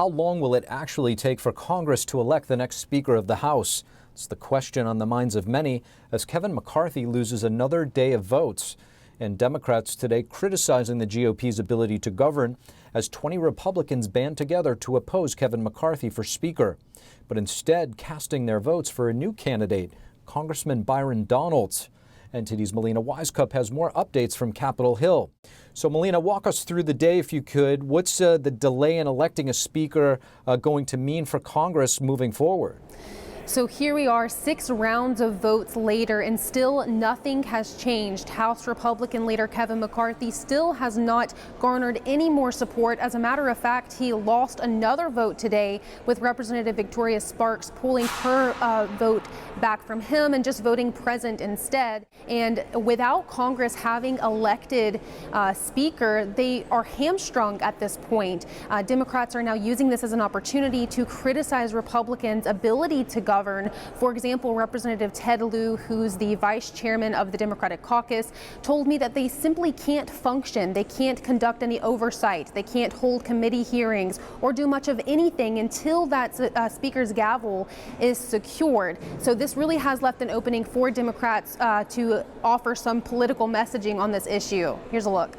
How long will it actually take for Congress to elect the next Speaker of the House? It's the question on the minds of many as Kevin McCarthy loses another day of votes. And Democrats today criticizing the GOP's ability to govern as 20 Republicans band together to oppose Kevin McCarthy for Speaker, but instead casting their votes for a new candidate, Congressman Byron. NTD's Melina Wisecup has more updates from Capitol Hill. So, Melina, walk us through the day if you could. What's the delay in electing a Speaker going to mean for Congress moving forward? So here we are 6 rounds of votes later, and still nothing has changed. House Republican leader Kevin McCarthy still has not garnered any more support. As a matter of fact, he lost another vote today, with Representative Victoria Sparks pulling her vote back from him and just voting present instead. And without Congress having elected Speaker, they are hamstrung at this point. Democrats are now using this as an opportunity to criticize Republicans' ability to govern. For example, Representative Ted Lieu, who's the vice chairman of the Democratic caucus, told me that they simply can't function. They can't conduct any oversight. They can't hold committee hearings or do much of anything until that Speaker's gavel is secured. So this really has left an opening for Democrats to offer some political messaging on this issue. Here's a look.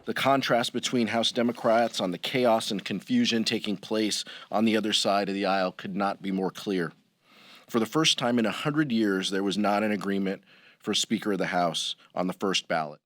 The contrast between House Democrats on the chaos and confusion taking place on the other side of the aisle could not be more clear. For the first time in 100 years, there was not an agreement for Speaker of the House on the first ballot.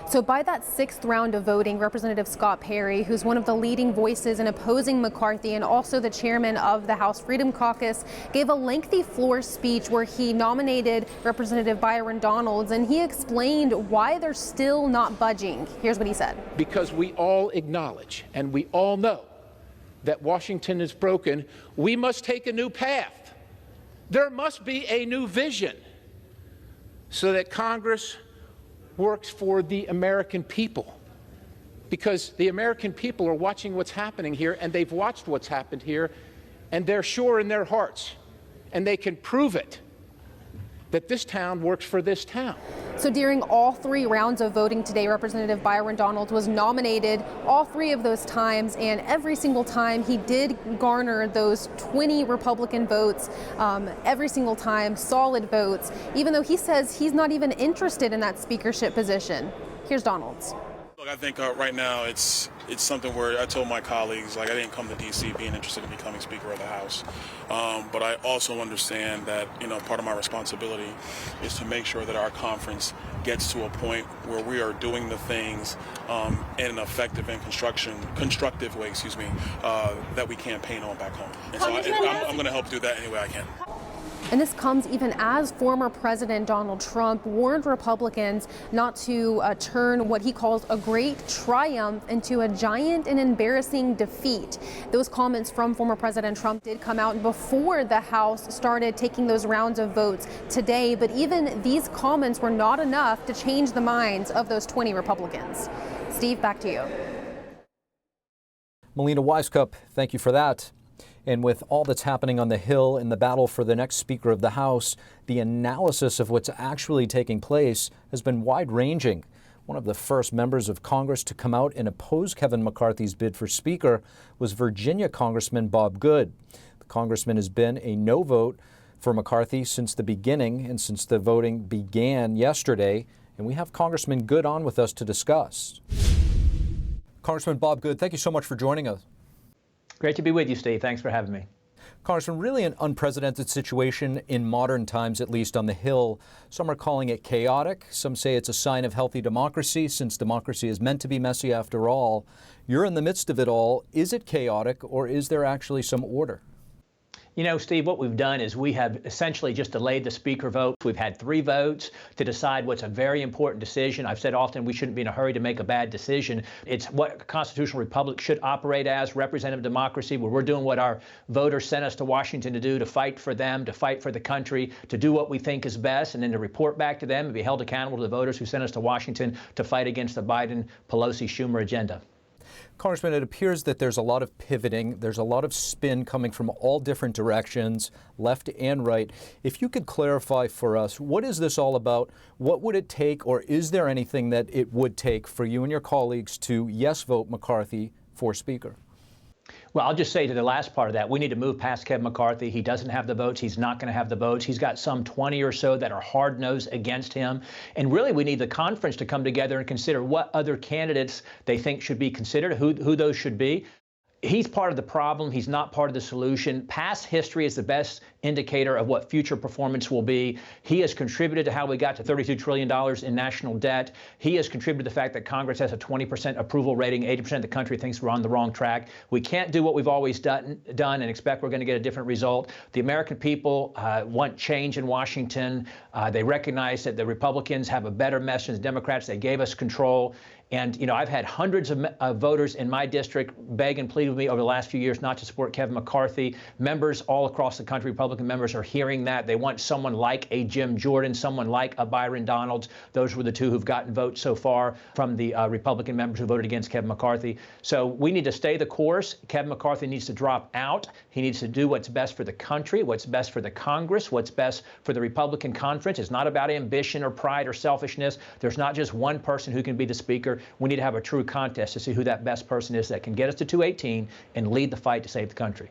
So by that 6th round of voting, Representative Scott Perry, who's one of the leading voices in opposing McCarthy and also the chairman of the House Freedom Caucus, gave a lengthy floor speech where he nominated Representative Byron, and he explained why they're still not budging. Here's what he said. Because we all acknowledge and we all know that Washington is broken, we must take a new path. There must be a new vision so that Congress works for the American people, because the American people are watching what's happening here, and they've watched what's happened here, and they're sure in their hearts, and they can prove it, that this town works for this town. So during all 3 rounds of voting today, Representative Byron was nominated all 3 of those times, and every single time he did garner those 20 Republican votes, every single time, solid votes, even though he says he's not even interested in that speakership position. Here's Donalds. Look, I think right now it's something where I told my colleagues, like, I didn't come to D.C. being interested in becoming Speaker of the House. But I also understand that, part of my responsibility is to make sure that our conference gets to a point where we are doing the things in an effective and constructive way, that we campaign on back home. And so I'm going to help do that any way I can. And this comes even as former President Donald Trump warned Republicans not to turn what he calls a great triumph into a giant and embarrassing defeat. Those comments from former President Trump did come out before the House started taking those rounds of votes today, but even these comments were not enough to change the minds of those 20 Republicans. Steve, back to you. Melina Wisecup, thank you for that. And with all that's happening on the Hill in the battle for the next Speaker of the House, the analysis of what's actually taking place has been wide-ranging. One of the first members of Congress to come out and oppose Kevin McCarthy's bid for Speaker was Virginia Congressman Bob Good. The congressman has been a no vote for McCarthy since the beginning and since the voting began yesterday. And we have Congressman Good on with us to discuss. Congressman Bob Good, thank you so much for joining us. Great to be with you, Steve. Thanks for having me. Congressman, really an unprecedented situation in modern times, at least on the Hill. Some are calling it chaotic. Some say it's a sign of healthy democracy, since democracy is meant to be messy after all. You're in the midst of it all. Is it chaotic, or is there actually some order? You know, Steve, what we've done is we have essentially just delayed the Speaker vote. We've had 3 votes to decide what's a very important decision. I've said often we shouldn't be in a hurry to make a bad decision. It's what a constitutional republic should operate as, representative democracy, where we're doing what our voters sent us to Washington to do, to fight for them, to fight for the country, to do what we think is best, and then to report back to them and be held accountable to the voters who sent us to Washington to fight against the Biden, Pelosi, Schumer agenda. Congressman, it appears that there's a lot of pivoting. There's a lot of spin coming from all different directions, left and right. If you could clarify for us, what is this all about? What would it take, or is there anything that it would take for you and your colleagues to yes vote McCarthy for Speaker? Well, I'll just say to the last part of that, we need to move past Kevin McCarthy. He doesn't have the votes. He's not going to have the votes. He's got some 20 or so that are hard-nosed against him. And really, we need the conference to come together and consider what other candidates they think should be considered, who those should be. He's part of the problem. He's not part of the solution. Past history is the best indicator of what future performance will be. He has contributed to how we got to $32 trillion in national debt. He has contributed to the fact that Congress has a 20% approval rating. 80% of the country thinks we're on the wrong track. We can't do what we've always done and expect we're going to get a different result. The American people want change in Washington. They recognize that the Republicans have a better message than the Democrats. They gave us control. And, you know, I've had hundreds of voters in my district beg and plead with me over the last few years not to support Kevin McCarthy. Members all across the country, Republican members, are hearing that. They want someone like a Jim Jordan, someone like a Byron Donalds. Those were the two who've gotten votes so far from the Republican members who voted against Kevin McCarthy. So we need to stay the course. Kevin McCarthy needs to drop out. He needs to do what's best for the country, what's best for the Congress, what's best for the Republican conference. It's not about ambition or pride or selfishness. There's not just one person who can be the speaker. We need to have a true contest to see who that best person is that can get us to 218 and lead the fight to save the country.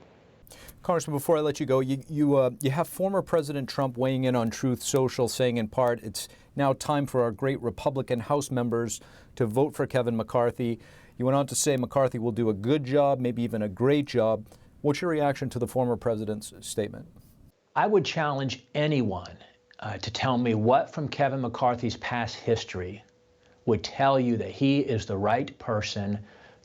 Congressman, before I let you go, you have former President Trump weighing in on Truth Social, saying in part, it's now time for our great Republican House members to vote for Kevin McCarthy. You went on to say McCarthy will do a good job, maybe even a great job. What's your reaction to the former president's statement? I would challenge anyone to tell me what from Kevin McCarthy's past history would tell you that he is the right person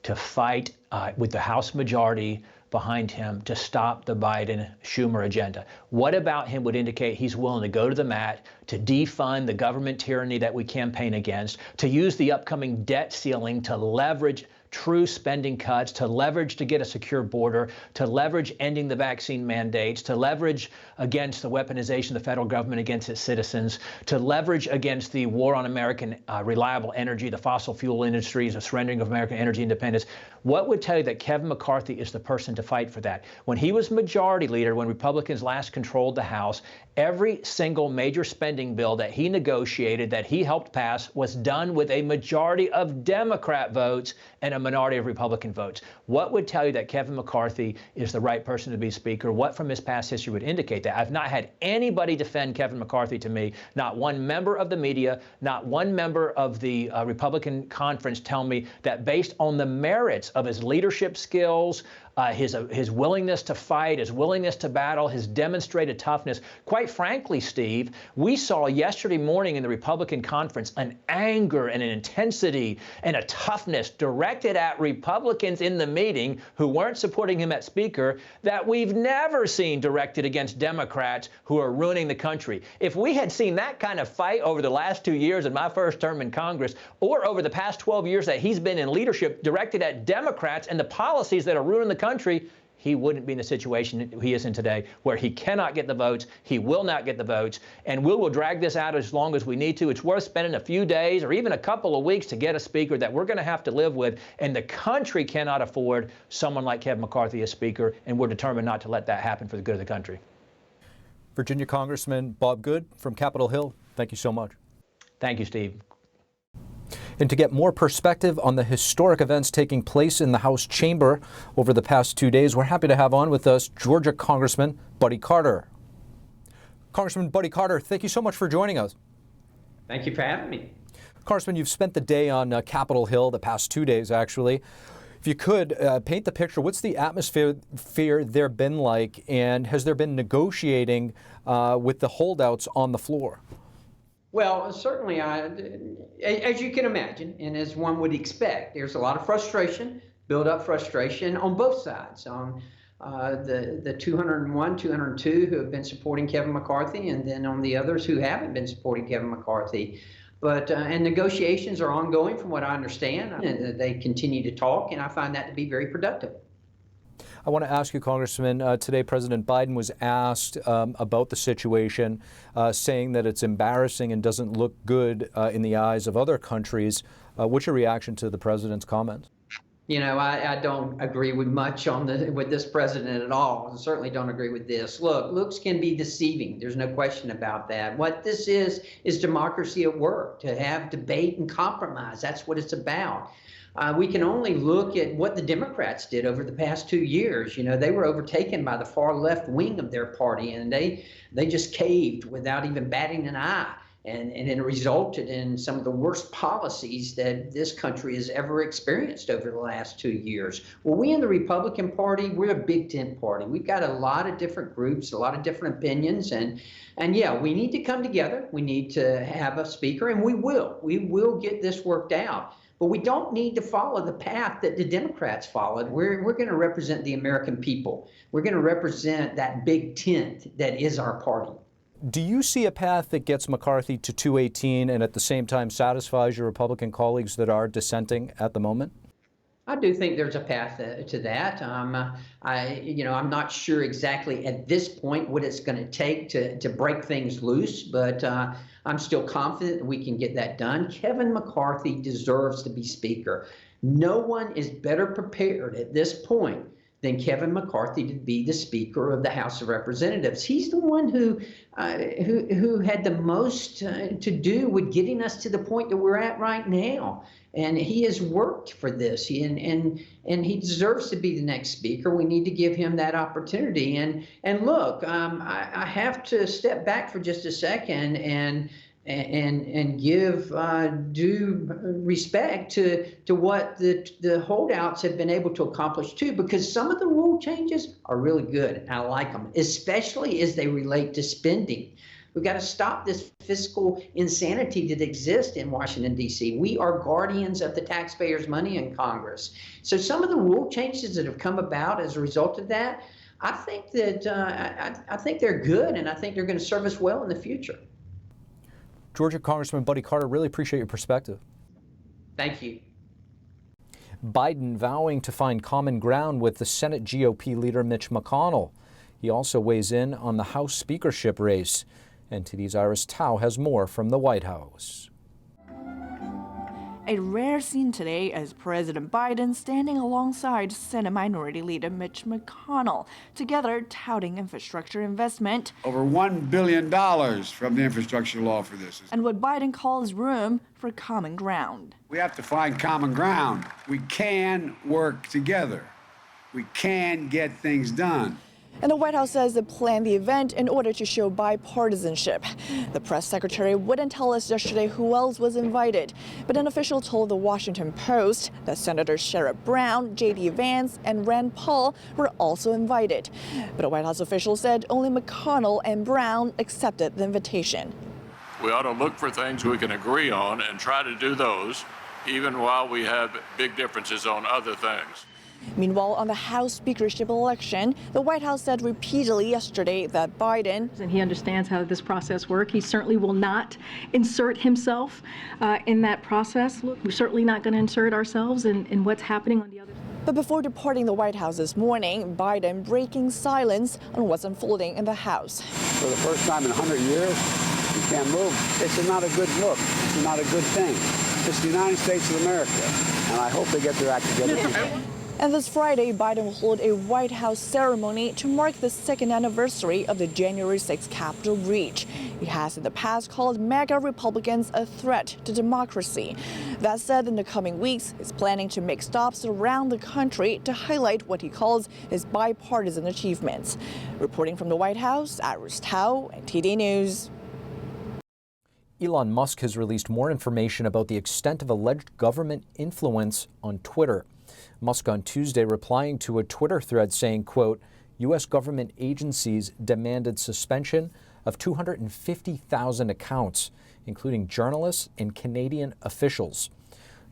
to fight with the House majority behind him to stop the Biden-Schumer agenda. What about him would indicate he's willing to go to the mat, to defund the government tyranny that we campaign against, to use the upcoming debt ceiling to leverage true spending cuts, to leverage to get a secure border, to leverage ending the vaccine mandates, to leverage against the weaponization of the federal government against its citizens, to leverage against the war on American reliable energy, the fossil fuel industries, the surrendering of American energy independence. What would tell you that Kevin McCarthy is the person to fight for that? When he was majority leader, when Republicans last controlled the House, every single major spending bill that he negotiated, that he helped pass, was done with a majority of Democrat votes and a minority of Republican votes. What would tell you that Kevin McCarthy is the right person to be Speaker? What from his past history would indicate that? I've not had anybody defend Kevin McCarthy to me, not one member of the media, not one member of the Republican conference tell me that based on the merits of his leadership skills, his willingness to fight, his willingness to battle, his demonstrated toughness. Quite frankly, Steve, we saw yesterday morning in the Republican conference an anger and an intensity and a toughness directed at Republicans in the meeting who weren't supporting him as Speaker that we've never seen directed against Democrats who are ruining the country. If we had seen that kind of fight over the last 2 years in my first term in Congress, or over the past 12 years that he's been in leadership directed at Democrats and the policies that are ruining the country, he wouldn't be in the situation he is in today, where he cannot get the votes, he will not get the votes, and we will drag this out as long as we need to. It's worth spending a few days or even a couple of weeks to get a Speaker that we're going to have to live with, and the country cannot afford someone like Kevin McCarthy as Speaker, and we're determined not to let that happen for the good of the country. Virginia Congressman Bob Good from Capitol Hill, thank you so much. Thank you, Steve. And to get more perspective on the historic events taking place in the House chamber over the past 2 days, we're happy to have on with us Georgia Congressman Buddy Carter. Congressman Buddy Carter, thank you so much for joining us. Thank you for having me. Congressman, you've spent the day on Capitol Hill, the past 2 days actually. If you could paint the picture, what's the atmosphere there been like, and has there been negotiating with the holdouts on the floor? Well, certainly, as you can imagine, and as one would expect, there's a lot of frustration, build-up frustration on both sides, on the 201, 202 who have been supporting Kevin McCarthy, and then on the others who haven't been supporting Kevin McCarthy. But and negotiations are ongoing, from what I understand. And they continue to talk, and I find that to be very productive. I want to ask you, Congressman, today President Biden was asked about the situation, saying that it's embarrassing and doesn't look good in the eyes of other countries. What's your reaction to the president's comments? You know, I don't agree with much with this president at all. I certainly don't agree with this. Look, looks can be deceiving. There's no question about that. What this is democracy at work, to have debate and compromise. That's what it's about. we can only look at what the Democrats did over the past 2 years. You know, they were overtaken by the far left wing of their party, and they just caved without even batting an eye. And it resulted in some of the worst policies that this country has ever experienced over the last 2 years. Well, we in the Republican Party, we're a big tent party. We've got a lot of different groups, a lot of different opinions, and yeah, we need to come together. We need to have a speaker, and we will. We will get this worked out. But we don't need to follow the path that the Democrats followed. We're going to represent the American people. We're going to represent that big tent that is our party. Do you see a path that gets McCarthy to 218 and at the same time satisfies your Republican colleagues that are dissenting at the moment? I do think there's a path to that. I'm not sure exactly at this point what it's going to take to break things loose, but I'm still confident that we can get that done. Kevin McCarthy deserves to be Speaker. No one is better prepared at this point than Kevin McCarthy to be the Speaker of the House of Representatives. He's the one who had the most to do with getting us to the point that we're at right now. And he has worked for this, and he deserves to be the next Speaker. We need to give him that opportunity. And look, I have to step back for just a second and give due respect to what the holdouts have been able to accomplish too, because some of the rule changes are really good, and I like them, especially as they relate to spending. We've got to stop this fiscal insanity that exists in Washington, D.C. We are guardians of the taxpayers' money in Congress. So some of the rule changes that have come about as a result of that, I think that I think they're good, and I think they're going to serve us well in the future. Georgia Congressman Buddy Carter, really appreciate your perspective. Thank you. Biden vowing to find common ground with the Senate GOP leader Mitch McConnell. He also weighs in on the House speakership race. NTD's Iris Tao has more from the White House. A rare scene today as President Biden standing alongside Senate Minority Leader Mitch McConnell, together touting infrastructure investment. Over $1 billion from the infrastructure law for this. And what Biden calls room for common ground. We have to find common ground. We can work together. We can get things done. And the White House says it planned the event in order to show bipartisanship. The press secretary wouldn't tell us yesterday who else was invited, but an official told the Washington Post that Senators Sherrod Brown, J.D. Vance, and Rand Paul were also invited. But a White House official said only McConnell and Brown accepted the invitation. We ought to look for things we can agree on and try to do those, even while we have big differences on other things. Meanwhile, on the House speakership election, the White House said repeatedly yesterday that Biden, and he understands how this process works. He certainly will not insert himself in that process. Look, we're certainly not going to insert ourselves in what's happening on the other side. But before departing the White House this morning, Biden breaking silence on what's unfolding in the House. For the first time in 100 years, you can't move. This is not a good look. This is not a good thing. It's the United States of America, and I hope they get their act together. And this Friday, Biden will hold a White House ceremony to mark the second anniversary of the January 6th Capitol breach. He has in the past called MAGA Republicans a threat to democracy. That said, in the coming weeks, he's planning to make stops around the country to highlight what he calls his bipartisan achievements. Reporting from the White House, Iris Tao, NTD News. Elon Musk has released more information about the extent of alleged government influence on Twitter. Musk on Tuesday replying to a Twitter thread saying, quote, U.S. government agencies demanded suspension of 250,000 accounts, including journalists and Canadian officials.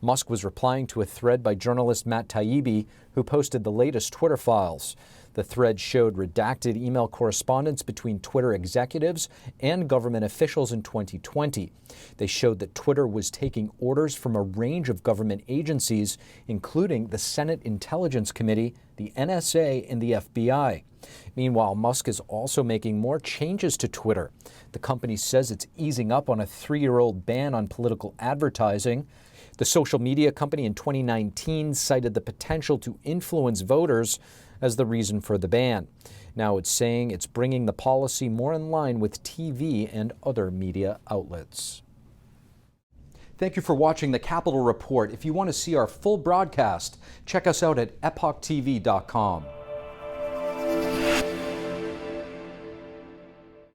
Musk was replying to a thread by journalist Matt Taibbi, who posted the latest Twitter files. The thread showed redacted email correspondence between Twitter executives and government officials in 2020. They showed that Twitter was taking orders from a range of government agencies, including the Senate Intelligence Committee, the NSA, and the FBI. Meanwhile, Musk is also making more changes to Twitter. The company says it's easing up on a 3-year-old ban on political advertising. The social media company in 2019 cited the potential to influence voters as the reason for the ban. Now it's saying it's bringing the policy more in line with TV and other media outlets. Thank you for watching the Capitol Report. If you want to see our full broadcast, check us out at epochtv.com.